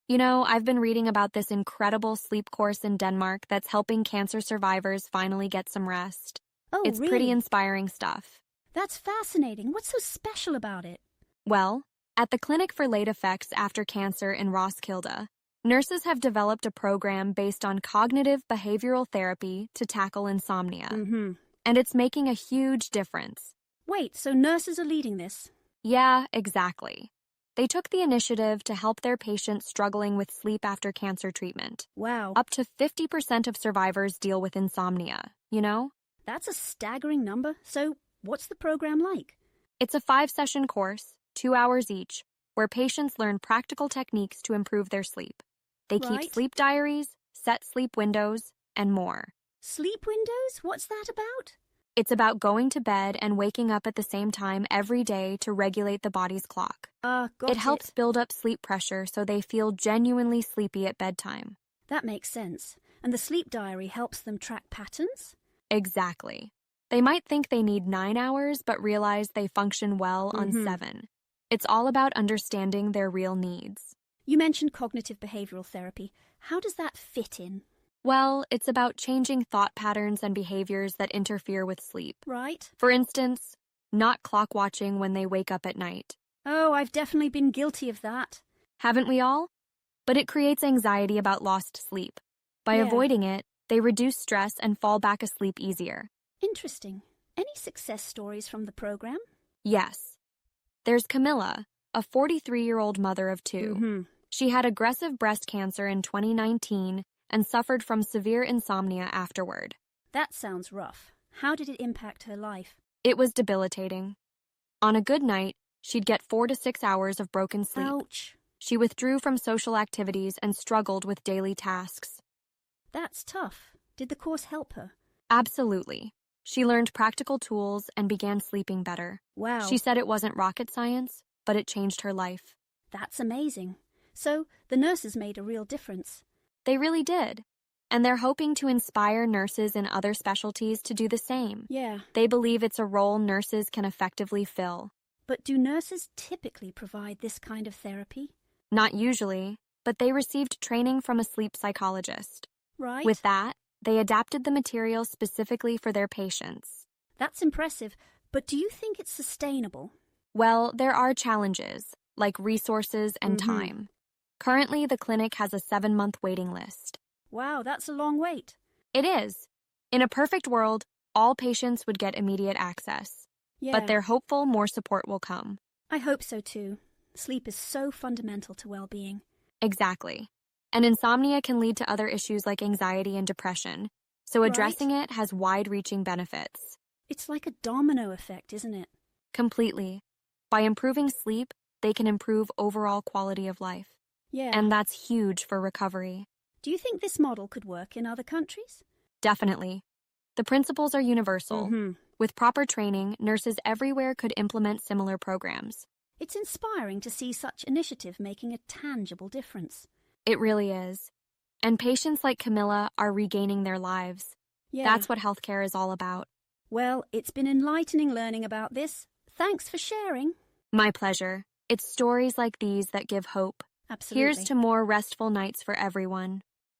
You know, I've been reading about this incredible sleep course in Denmark that's helping cancer survivors finally get some rest. Oh, It's really? pretty inspiring stuff. That's fascinating. What's so special about it? Well, at the Clinic for Late Effects After Cancer in Roskilde, nurses have developed a program based on cognitive behavioral therapy to tackle insomnia. And it's making a huge difference. Wait, so nurses are leading this? Yeah, exactly. They took the initiative to help their patients struggling with sleep after cancer treatment. Wow. Up to 50% of survivors deal with insomnia, you know? That's a staggering number. So, what's the program like? It's a 5-session course, 2 hours each, where patients learn practical techniques to improve their sleep. They keep Right. sleep diaries, set sleep windows, and more. Sleep windows? What's that about? It's about going to bed and waking up at the same time every day to regulate the body's clock. Got It helps build up sleep pressure so they feel genuinely sleepy at bedtime. That makes sense. And the sleep diary helps them track patterns? Exactly. They might think they need 9 hours, but realize they function well on 7. It's all about understanding their real needs. You mentioned cognitive behavioral therapy. How does that fit in? Well, it's about changing thought patterns and behaviors that interfere with sleep. Right. For instance, not clock watching when they wake up at night. Oh, I've definitely been guilty of that. Haven't we all? But it creates anxiety about lost sleep. By avoiding it, they reduce stress and fall back asleep easier. Interesting. Any success stories from the program? Yes. There's Camila, a 43-year-old mother of 2. She had aggressive breast cancer in 2019 and suffered from severe insomnia afterward. That sounds rough. How did it impact her life? It was debilitating. On a good night, she'd get 4 to 6 hours of broken sleep. Ouch. She withdrew from social activities and struggled with daily tasks. That's tough. Did the course help her? Absolutely. She learned practical tools and began sleeping better. Wow. She said it wasn't rocket science, but it changed her life. That's amazing. So, the nurses made a real difference. They really did. And they're hoping to inspire nurses in other specialties to do the same. Yeah. They believe it's a role nurses can effectively fill. But do nurses typically provide this kind of therapy? Not usually, but they received training from a sleep psychologist. Right. With that, they adapted the material specifically for their patients. That's impressive, but do you think it's sustainable? Well, there are challenges, like resources and time. Currently, the clinic has a 7-month waiting list. Wow, that's a long wait. It is. In a perfect world, all patients would get immediate access. Yeah. But they're hopeful more support will come. I hope so too. Sleep is so fundamental to well-being. Exactly. And insomnia can lead to other issues like anxiety and depression, so addressing it has wide-reaching benefits. It's like a domino effect, isn't it? Completely. By improving sleep, they can improve overall quality of life. Yeah. And that's huge for recovery. Do you think this model could work in other countries? Definitely. The principles are universal. With proper training, nurses everywhere could implement similar programs. It's inspiring to see such initiative making a tangible difference. It really is. And patients like Camila are regaining their lives. Yeah. That's what healthcare is all about. Well, it's been enlightening learning about this. Thanks for sharing. My pleasure. It's stories like these that give hope. Absolutely. Here's to more restful nights for everyone.